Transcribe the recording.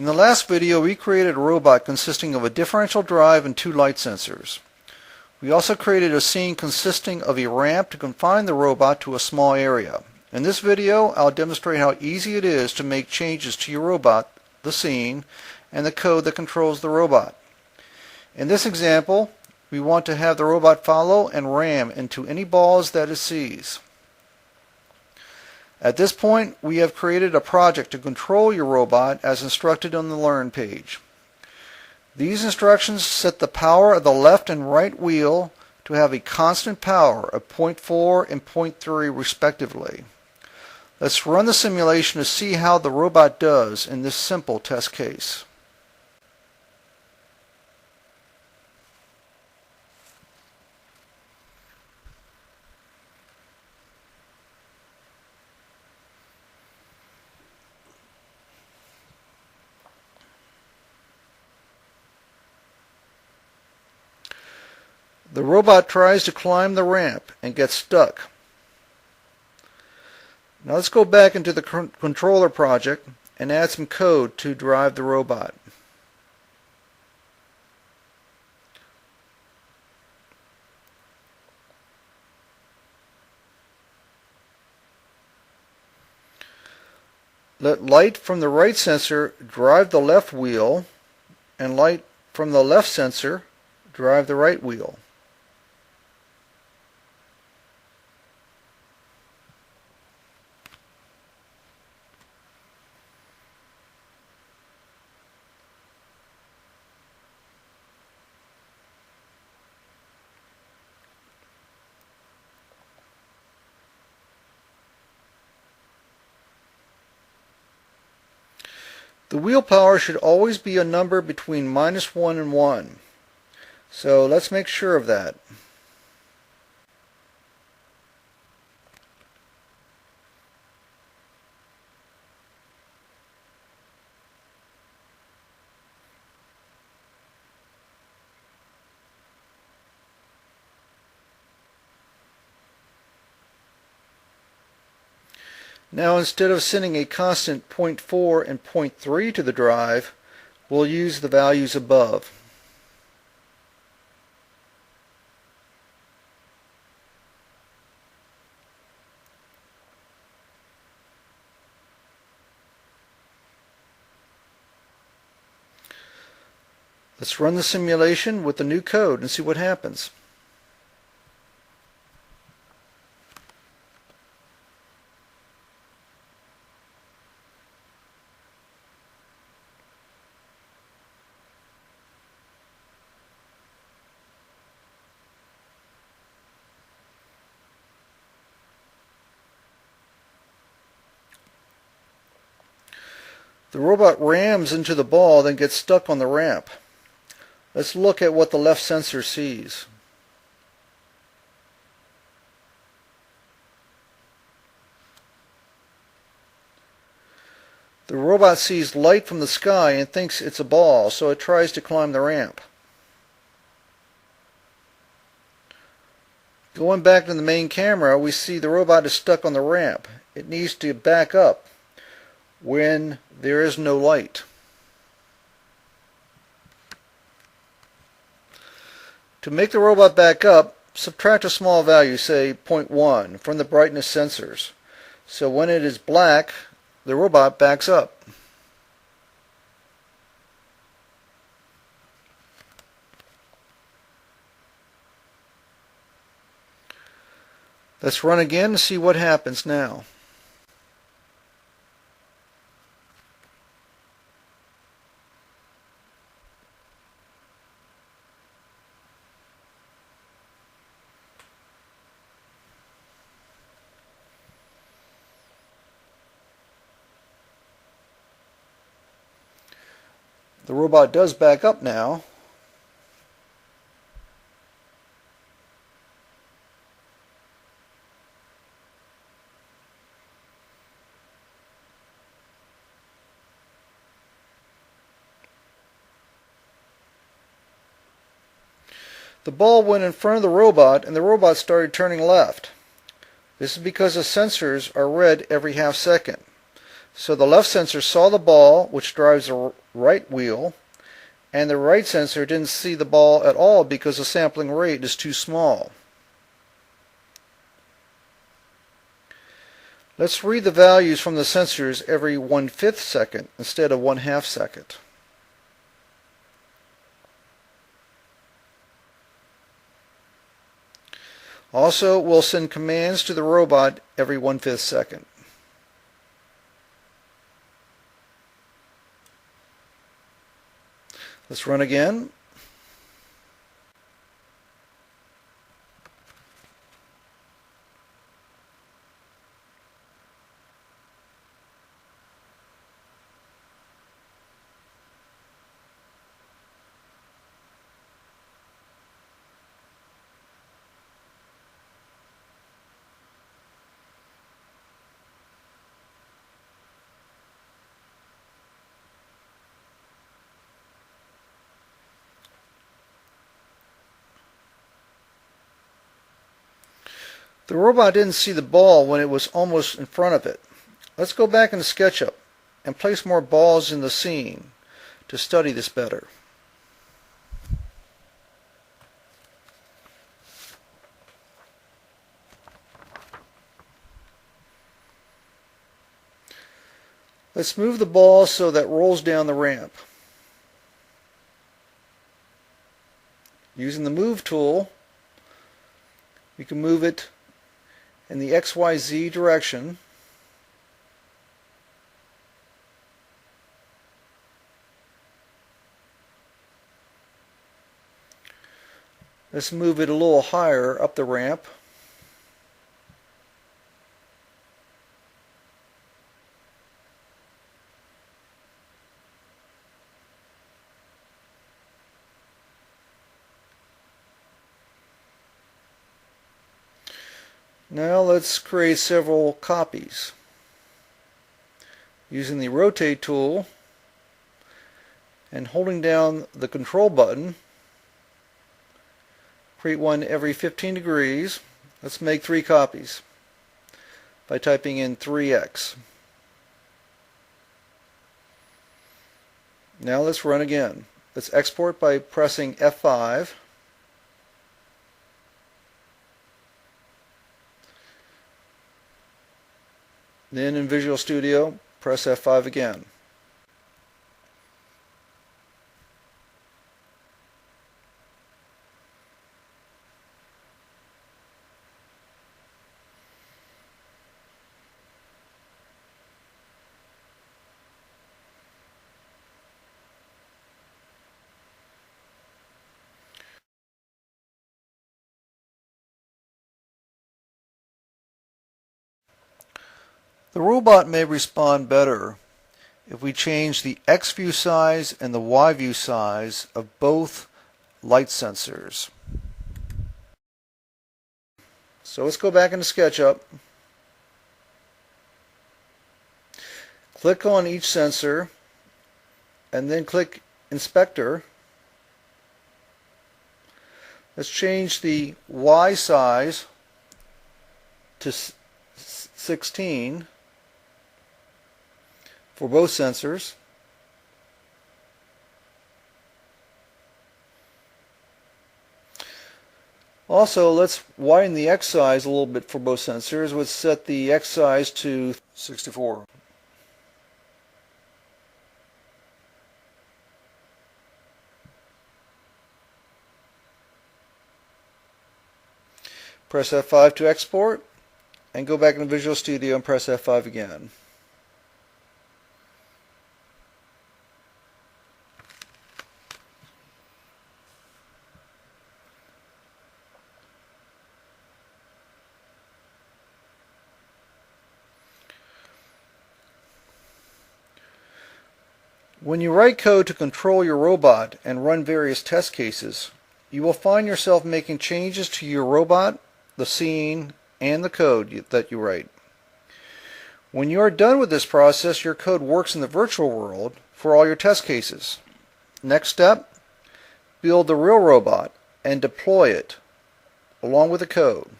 In the last video, we created a robot consisting of a differential drive and 2 light sensors. We also created a scene consisting of a ramp to confine the robot to a small area. In this video, I'll demonstrate how easy it is to make changes to your robot, the scene, and the code that controls the robot. In this example, we want to have the robot follow and ram into any balls that it sees. At this point, we have created a project to control your robot as instructed on the Learn page. These instructions set the power of the left and right wheel to have a constant power of 0.4 and 0.3 respectively. Let's run the simulation to see how the robot does in this simple test case. The robot tries to climb the ramp and gets stuck. Now let's go back into the controller project and add some code to drive the robot. Let light from the right sensor drive the left wheel, and light from the left sensor drive the right wheel. The wheel power should always be a number between -1 and 1. So let's make sure of that. Now, instead of sending a constant 0.4 and 0.3 to the drive, we'll use the values above. Let's run the simulation with the new code and see what happens. The robot rams into the ball, then gets stuck on the ramp. Let's look at what the left sensor sees. The robot sees light from the sky and thinks it's a ball, so it tries to climb the ramp. Going back to the main camera, we see the robot is stuck on the ramp. It needs to back up when there is no light. To make the robot back up, subtract a small value, say 0.1, from the brightness sensors. So when it is black, the robot backs up. Let's run again and see what happens now. The robot does back up now. The ball went in front of the robot and the robot started turning left. This is because the sensors are read every half second. So the left sensor saw the ball, which drives the right wheel, and the right sensor didn't see the ball at all because the sampling rate is too small. Let's read the values from the sensors every 1/5 second instead of 1/2 second. Also, we'll send commands to the robot every 1/5 second. Let's run again. The robot didn't see the ball when it was almost in front of it. Let's go back into SketchUp and place more balls in the scene to study this better. Let's move the ball so that rolls down the ramp. Using the Move tool, you can move it in the XYZ direction. Let's move it a little higher up the ramp. Now let's create several copies. Using the Rotate tool and holding down the Control button, create one every 15 degrees. Let's make 3 copies by typing in 3x. Now let's run again. Let's export by pressing F5. Then in Visual Studio, press F5 again. The robot may respond better if we change the X view size and the Y view size of both light sensors. So let's go back into SketchUp. Click on each sensor and then click Inspector. Let's change the Y size to 16 for both sensors. Also, let's widen the X size a little bit for both sensors. Let's set the X size to 64. Press F5 to export, and go back into Visual Studio and press F5 again. When you write code to control your robot and run various test cases, you will find yourself making changes to your robot, the scene, and the code that you write. When you are done with this process, your code works in the virtual world for all your test cases. Next step, build the real robot and deploy it along with the code.